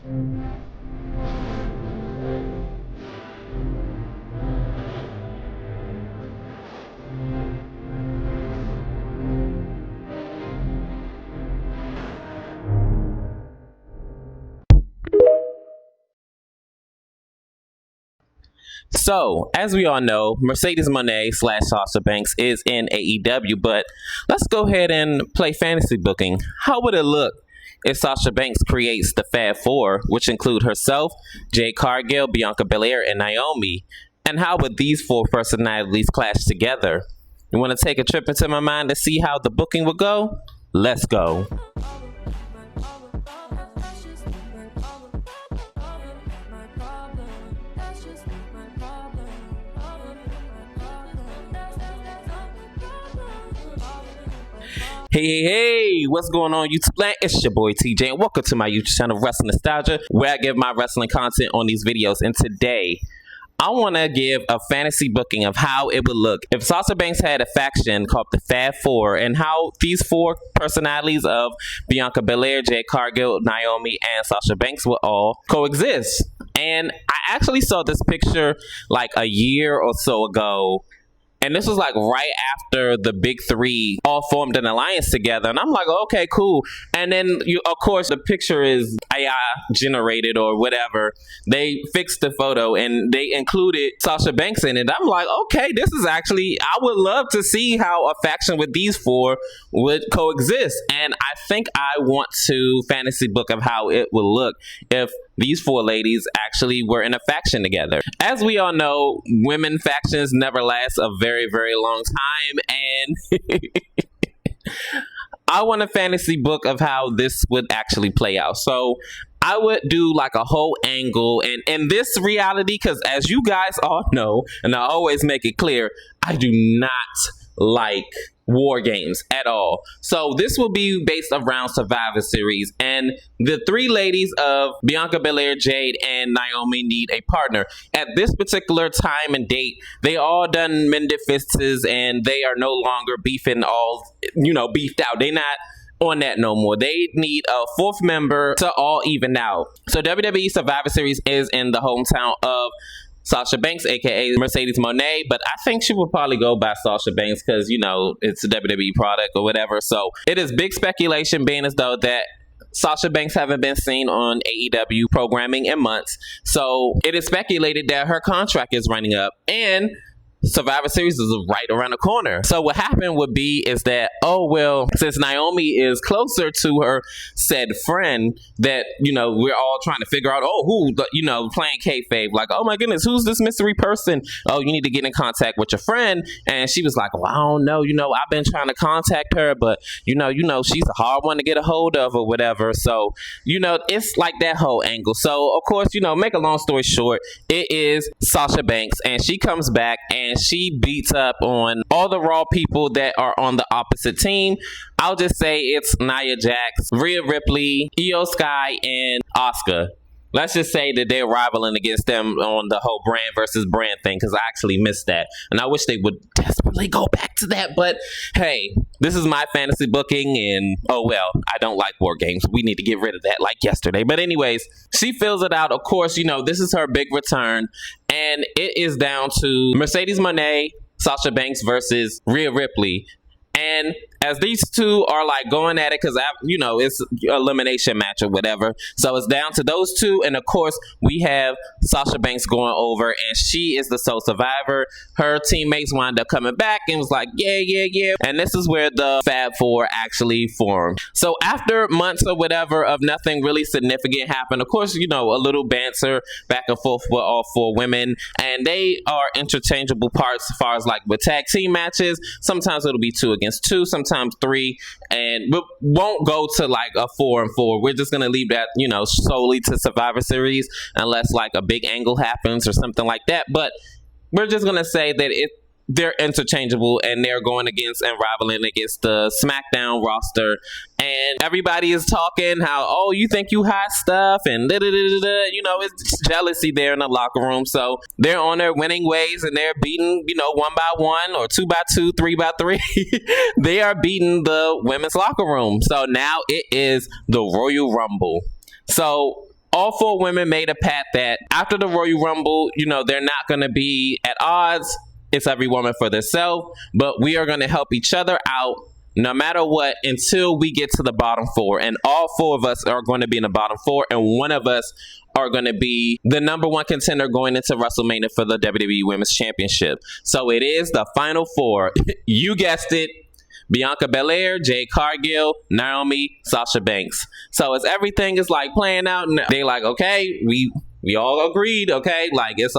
So, as we all know, Mercedes Moné slash Sasha Banks is in AEW, but let's go ahead and play fantasy booking. How would it look if Sasha Banks creates the Fab4, which include herself, Jade Cargill, Bianca Belair, and Naomi? And how would these four personalities clash together? You want to take a trip into my mind to see how the booking would go? Let's go. Hey, what's going on YouTube land? It's your boy TJ and welcome to my YouTube channel Wrestling Nostalgia, where I give my wrestling content on these videos. And today, I want to give a fantasy booking of how it would look if Sasha Banks had a faction called the Fab4, and how these four personalities of Bianca Belair, Jade Cargill, Naomi, and Sasha Banks would all coexist. And I actually saw this picture like a year or so ago. And this was like right after the big three all formed an alliance together. And I'm like, okay, cool. And then, of course, the picture is AI generated or whatever. They fixed the photo and they included Sasha Banks in it. I'm like, okay, this is actually, I would love to see how a faction with these four would coexist. And I think I want to fantasy book of how it would look if these four ladies actually were in a faction together. As we all know, women factions never last a very, very long time, and I want a fantasy book of how this would actually play out. So I would do like a whole angle and in this reality, because as you guys all know, and I always make it clear, I do not like war games at all. So this will be based around Survivor Series, and the three ladies of Bianca Belair, Jade, and Naomi need a partner. At this particular time and date, they all done mended fists and they are no longer beefing beefed out. They not on that no more. They need a fourth member to all even out. So WWE Survivor Series is in the hometown of Sasha Banks, aka Mercedes Moné, but I think she will probably go by Sasha Banks because, it's a WWE product or whatever. So it is big speculation, being as though that Sasha Banks haven't been seen on AEW programming in months. So it is speculated that her contract is running up and Survivor Series is right around the corner. So what happened would be is that, since Naomi is closer to her said friend, that, we're all trying to figure out, playing kayfabe, like, oh my goodness, who's this mystery person? Oh, you need to get in contact with your friend. And she was like, well, I don't know, I've been trying to contact her, but she's a hard one to get a hold of or whatever. So, it's like that whole angle. So of course, make a long story short, it is Sasha Banks, and she comes back and she beats up on all the Raw people that are on the opposite team. I'll just say it's Nia Jax, Rhea Ripley, Io Sky, and Asuka. Let's just say that they're rivaling against them on the whole brand versus brand thing, because I actually missed that. And I wish they would desperately go back to that. But hey, this is my fantasy booking, and I don't like war games. We need to get rid of that like yesterday. But anyways, she fills it out. Of course, this is her big return. And it is down to Mercedes Moné, Sasha Banks versus Rhea Ripley. And as these two are like going at it, because it's elimination match or whatever, so it's down to those two. And of course, we have Sasha Banks going over, and she is the sole survivor. Her teammates wound up coming back and was like, yeah. And this is where the Fab4 actually formed. So after months or whatever of nothing really significant happened, of course, a little banter back and forth with all four women, and they are interchangeable parts as far as like with tag team matches. Sometimes it'll be 2 against 2, sometimes 3, and we won't go to like a 4 and 4. We're just gonna leave that solely to Survivor Series unless like a big angle happens or something like that. But we're just gonna say that they're interchangeable, and they're going against and rivaling against the SmackDown roster. And everybody is talking how, you think you hot stuff, and it's jealousy there in the locker room. So they're on their winning ways, and they're beating, 1 by 1 or 2 by 2, 3 by 3. They are beating the women's locker room. So now it is the Royal Rumble. So all four women made a pact that after the Royal Rumble, they're not going to be at odds. It's every woman for themselves, but we are going to help each other out no matter what until we get to the bottom four. And all four of us are going to be in the bottom four, and one of us are going to be the number one contender going into WrestleMania for the WWE Women's Championship. So it is the final four. You guessed it. Bianca Belair, Jade Cargill, Naomi, Sasha Banks. So as everything is like playing out, and they like, okay, we all agreed, okay, like it's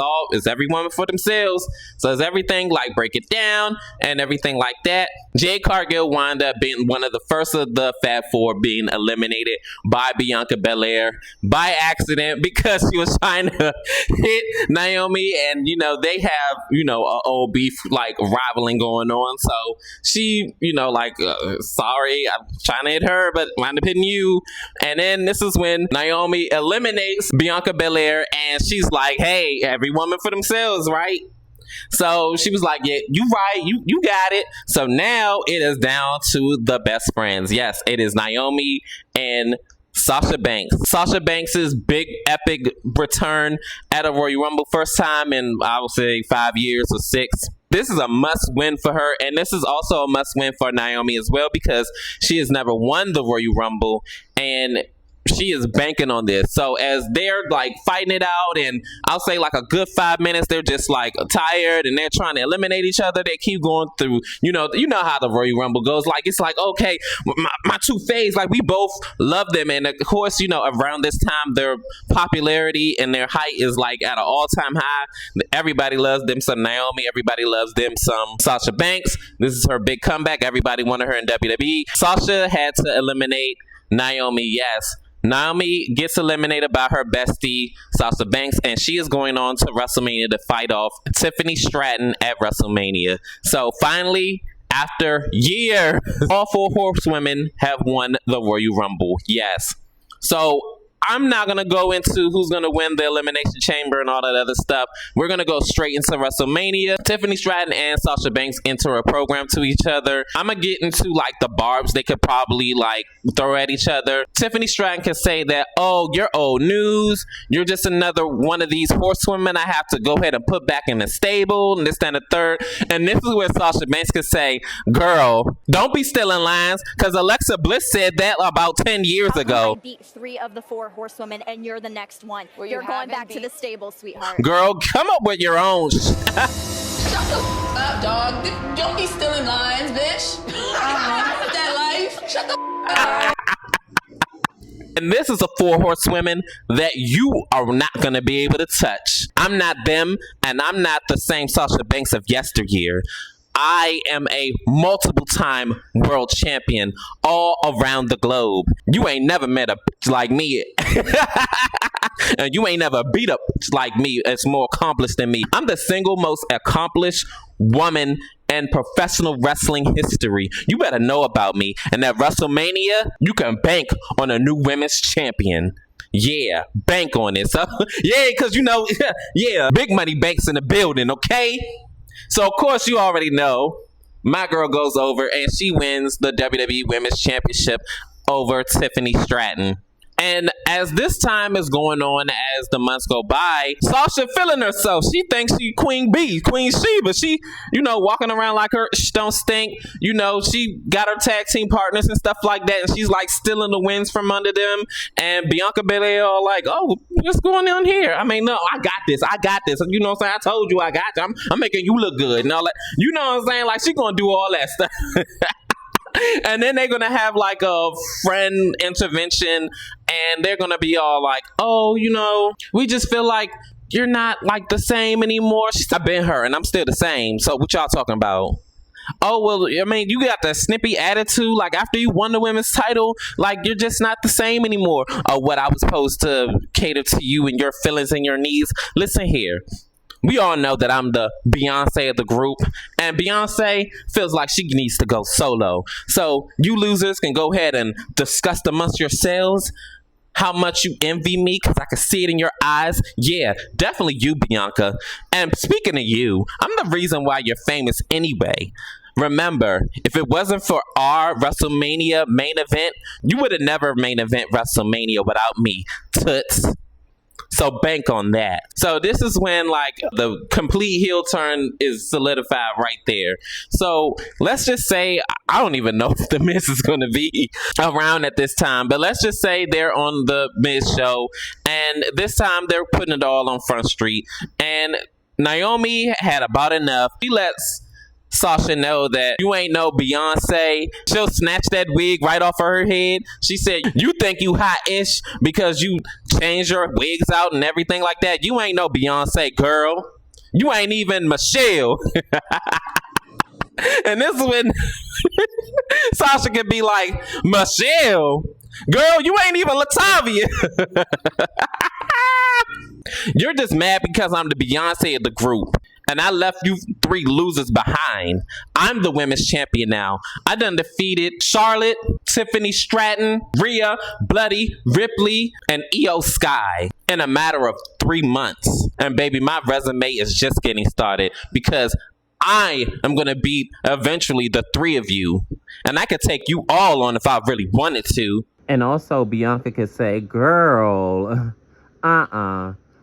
every woman for themselves. So as everything like break it down and everything like that, Jade Cargill wound up being one of the first of the Fab4 being eliminated by Bianca Belair by accident because she was trying to hit Naomi, and they have a old beef like rivaling going on. So she sorry, I'm trying to hit her, but wound up hitting you. And then this is when Naomi eliminates Bianca Belair, and she's like, hey, every woman for themselves, right? So she was like, yeah, you right, you got it. So now it is down to the best friends. Yes, it is Naomi and Sasha Banks. Sasha Banks' big epic return at a Royal Rumble, first time in I would say 5 years or 6. This is a must win for her, and this is also a must win for Naomi as well, because she has never won the Royal Rumble, and she is banking on this. So as they're like fighting it out, and I'll say like a good 5 minutes, they're just like tired and they're trying to eliminate each other. They keep going through, you know how the Royal Rumble goes. Like, it's like, okay, my two faves, like we both love them. And of course, around this time, their popularity and their height is like at an all-time high. Everybody loves them some Naomi. Everybody loves them some Sasha Banks. This is her big comeback. Everybody wanted her in WWE. Sasha had to eliminate Naomi, yes. Naomi gets eliminated by her bestie, Sasha Banks, and she is going on to WrestleMania to fight off Tiffany Stratton at WrestleMania. So finally, after years, all four horsewomen have won the Royal Rumble. Yes. So I'm not going to go into who's going to win the Elimination Chamber and all that other stuff. We're going to go straight into WrestleMania. Tiffany Stratton and Sasha Banks enter a program to each other. I'm going to get into like the barbs they could probably like throw at each other. Tiffany Stratton can say that, oh, you're old news. You're just another one of these horsewomen I have to go ahead and put back in the stable and this, that, and the third. And this is where Sasha Banks could say, girl, don't be stealing lines, because Alexa Bliss said that about 10 years ago. I beat 3 of the 4 horsewomen, and you're the next one. You're going back to the stable, sweetheart. Girl, come up with your own. Shut the up, dog. Don't be stealing lines, bitch. That life. Shut the up. And this is a 4 horsewomen that you are not going to be able to touch. I'm not them, and I'm not the same Sasha Banks of yesteryear. I am a multiple-time world champion all around the globe. You ain't never met a bitch like me. And you ain't never beat a bitch like me. It's more accomplished than me. I'm the single most accomplished woman in professional wrestling history. You better know about me. And at WrestleMania, you can bank on a new women's champion. Yeah, bank on it. So, yeah, because yeah, big money banks in the building, okay? So, of course, you already know my girl goes over and she wins the WWE Women's Championship over Tiffany Stratton. And as this time is going on, as the months go by, Sasha feeling herself. She thinks she Queen Bee, Queen Sheba. She, walking around like her she don't stink. She got her tag team partners and stuff like that. And she's like stealing the wins from under them. And Bianca Belair all like, oh, what's going on here? I mean, no, I got this. You know what I'm saying? I told you I got you. I'm making you look good. And all that. You know what I'm saying? Like, she gonna do all that stuff. And then they're going to have like a friend intervention, and they're going to be all like, oh, we just feel like you're not like the same anymore. I've been her and I'm still the same. So what y'all talking about? Oh, well, I mean, you got the snippy attitude. Like, after you won the women's title, like, you're just not the same anymore. What I was supposed to cater to you and your feelings and your needs. Listen here. We all know that I'm the Beyonce of the group, and Beyonce feels like she needs to go solo. So you losers can go ahead and discuss amongst yourselves how much you envy me, because I can see it in your eyes. Yeah, definitely you, Bianca. And speaking of you, I'm the reason why you're famous anyway. Remember, if it wasn't for our WrestleMania main event, you would have never main event WrestleMania without me, toots. So bank on that. So this is when like the complete heel turn is solidified right there. So let's just say, I don't even know if the Miz is going to be around at this time, but let's just say they're on the Miz show, and this time they're putting it all on Front Street, and Naomi had about enough. She lets Sasha know that you ain't no Beyonce. She'll snatch that wig right off of her head. She said, you think you hot-ish because you change your wigs out and everything like that. You ain't no Beyonce, girl. You ain't even Michelle. And this is when Sasha could be like, Michelle? Girl, you ain't even Latavia. You're just mad because I'm the Beyonce of the group, and I left you three losers behind. I'm the women's champion now. I done defeated Charlotte, Tiffany Stratton, Rhea, Bloody, Ripley, and Io Sky in a matter of 3 months. And baby, my resume is just getting started because I am going to beat eventually the three of you. And I could take you all on if I really wanted to. And also Bianca could say, girl,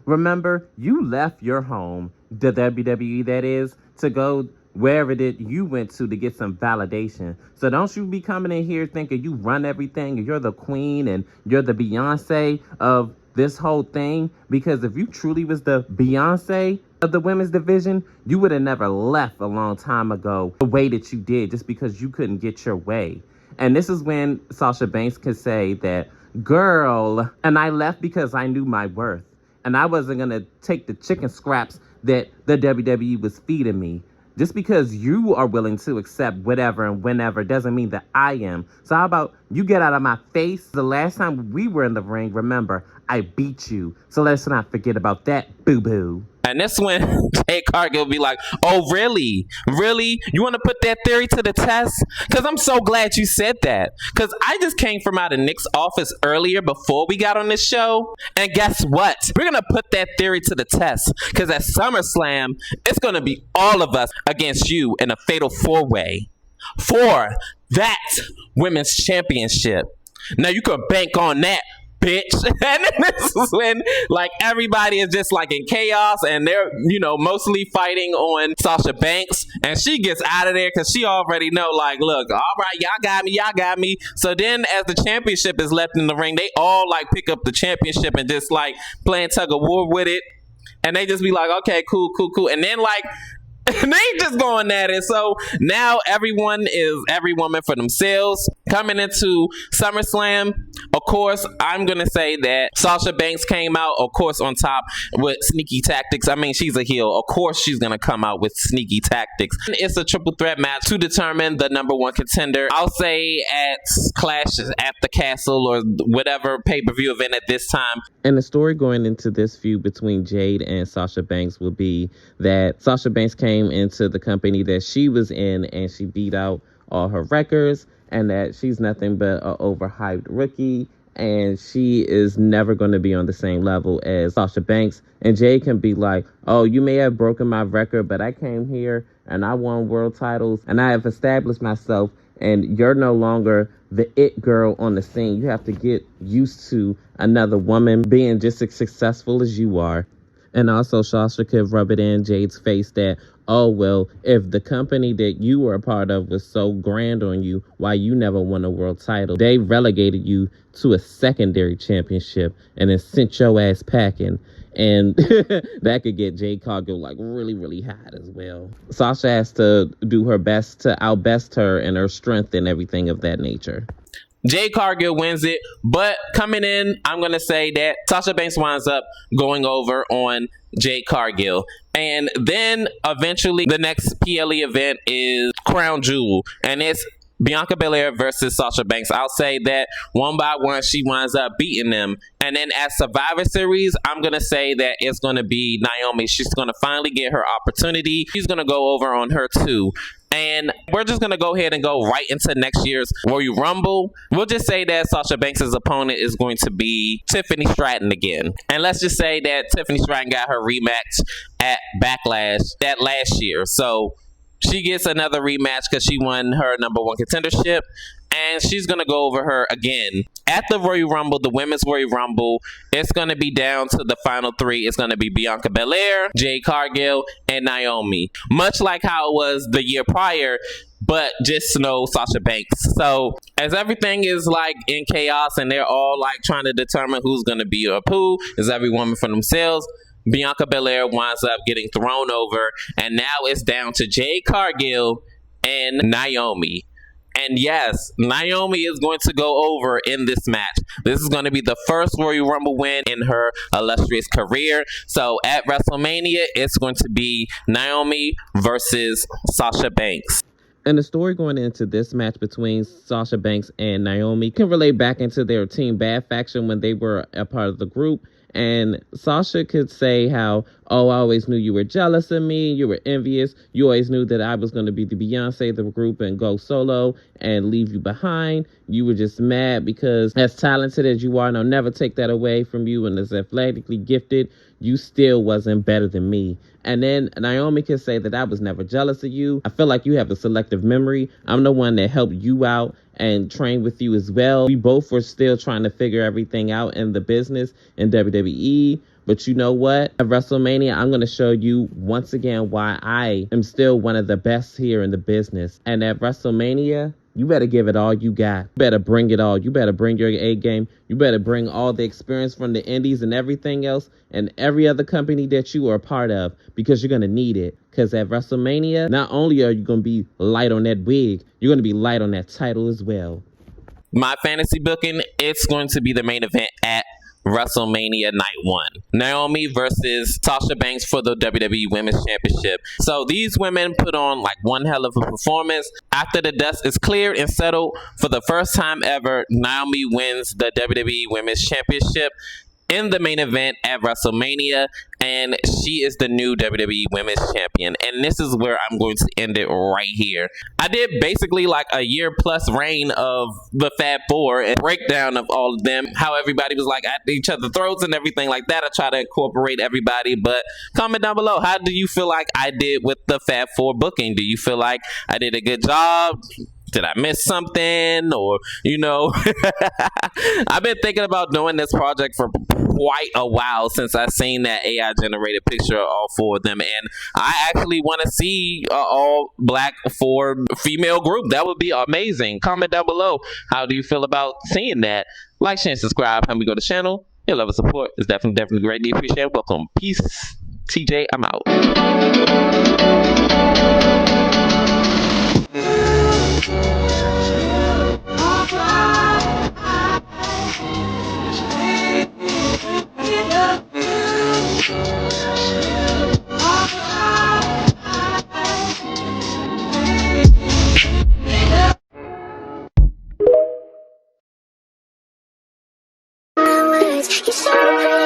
remember, you left your home, the WWE that is, to go wherever it is you went to get some validation. So don't you be coming in here thinking you run everything and you're the queen and you're the Beyonce of this whole thing. Because if you truly was the Beyonce of the women's division, you would have never left a long time ago the way that you did just because you couldn't get your way. And this is when Sasha Banks could say that, girl, and I left because I knew my worth. And I wasn't going to take the chicken scraps that the WWE was feeding me. Just because you are willing to accept whatever and whenever doesn't mean that I am. So how about you get out of my face? The last time we were in the ring, remember, I beat you. So let's not forget about that, boo-boo. And that's when Jade Cargill will be like, oh, really? Really? You want to put that theory to the test? Because I'm so glad you said that. Because I just came from out of Nick's office earlier before we got on this show. And guess what? We're going to put that theory to the test. Because at SummerSlam, it's going to be all of us against you in a fatal four-way for that women's championship. Now, you can bank on that, bitch. And then this is when like everybody is just like in chaos and they're, you know, mostly fighting on Sasha Banks, and she gets out of there because she already know, like, look, all right, y'all got me. So then as the championship is left in the ring, they all like pick up the championship and just like playing tug of war with it, and they just be like, okay, cool, and then like and they just going at it. So now everyone is every woman for themselves. Coming into SummerSlam, of course, I'm going to say that Sasha Banks came out, of course, on top with sneaky tactics. I mean, she's a heel. Of course, she's going to come out with sneaky tactics. It's a triple threat match to determine the number one contender. I'll say at Clash at the Castle or whatever pay-per-view event at this time. And the story going into this feud between Jade and Sasha Banks will be that Sasha Banks came into the company that she was in and she beat out all her records, and that she's nothing but an overhyped rookie, and she is never going to be on the same level as Sasha Banks. And Jade can be like, oh, you may have broken my record, but I came here and I won world titles and I have established myself, and you're no longer the it girl on the scene. You have to get used to another woman being just as successful as you are. And also Sasha could rub it in Jade's face that, oh, well, if the company that you were a part of was so grand on you, why you never won a world title? They relegated you to a secondary championship and then sent your ass packing. And that could get Jade Cargill like really, really hot as well. Sasha has to do her best to outbest her and her strength and everything of that nature. Jade Cargill wins it, but coming in, I'm going to say that Sasha Banks winds up going over on Jade Cargill. And then eventually the next PLE event is Crown Jewel, and it's Bianca Belair versus Sasha Banks. I'll say that one by one, she winds up beating them. And then at Survivor Series, I'm going to say that it's going to be Naomi. She's going to finally get her opportunity. She's going to go over on her too. And we're just going to go ahead and go right into next year's Royal Rumble. We'll just say that Sasha Banks' opponent is going to be Tiffany Stratton again. And let's just say that Tiffany Stratton got her rematch at Backlash that last year. So she gets another rematch because she won her number one contendership. and she's gonna go over her again at the Royal Rumble, the Women's Royal Rumble. It's gonna be down to the final three. It's gonna be Bianca Belair, Jade Cargill, and Naomi. Much like how it was the year prior, but just no Sasha Banks. So as everything is like in chaos and they're all like trying to determine who's gonna be a poo, is every woman for themselves, Bianca Belair winds up getting thrown over, and now it's down to Jade Cargill and Naomi. And yes, Naomi is going to go over in this match. This is going to be the first Royal Rumble win in her illustrious career. So at WrestleMania, it's going to be Naomi versus Sasha Banks. And the story going into this match between Sasha Banks and Naomi can relate back into their Team Bad faction when they were a part of the group. And Sasha could say how, oh, I always knew you were jealous of me, you were envious, you always knew that I was going to be the Beyonce of the group and go solo and leave you behind. You were just mad because as talented as you are, and I'll never take that away from you, and as athletically gifted, you still wasn't better than me. And then Naomi can say that I was never jealous of you. I feel like you have a selective memory. I'm the one that helped you out and trained with you as well. We both were still trying to figure everything out in the business in WWE. But you know what? At WrestleMania, I'm going to show you once again why I am still one of the best here in the business. And at WrestleMania, you better give it all you got. You better bring it all. You better bring your A game. You better bring all the experience from the indies and everything else and every other company that you are a part of, because you're going to need it. Because at WrestleMania, not only are you going to be light on that wig, you're going to be light on that title as well. My fantasy booking, it's going to be the main event at WrestleMania Night 1. Naomi versus Sasha Banks for the WWE Women's Championship. So these women put on like one hell of a performance. After the dust is cleared and settled, for the first time ever, Naomi wins the WWE Women's Championship in the main event at WrestleMania, and she is the new WWE Women's Champion. And this is where I'm going to end it right here. I did basically like a year plus reign of the Fab4 and breakdown of all of them, how everybody was like at each other's throats and everything like that. I try to incorporate everybody, but comment down below, how do you feel like I did with the Fab4 booking? Do you feel like I did a good job? Did I miss something? Or, you know, I've been thinking about doing this project for quite a while since I seen that AI generated picture of all four of them, and I actually want to see all black 4 female group. That would be amazing. Comment down below, how do you feel about seeing that? Like, share, and subscribe. How we go to the channel. Your love and support is definitely greatly appreciated. Welcome. Peace. TJ, I'm out. You're so pretty.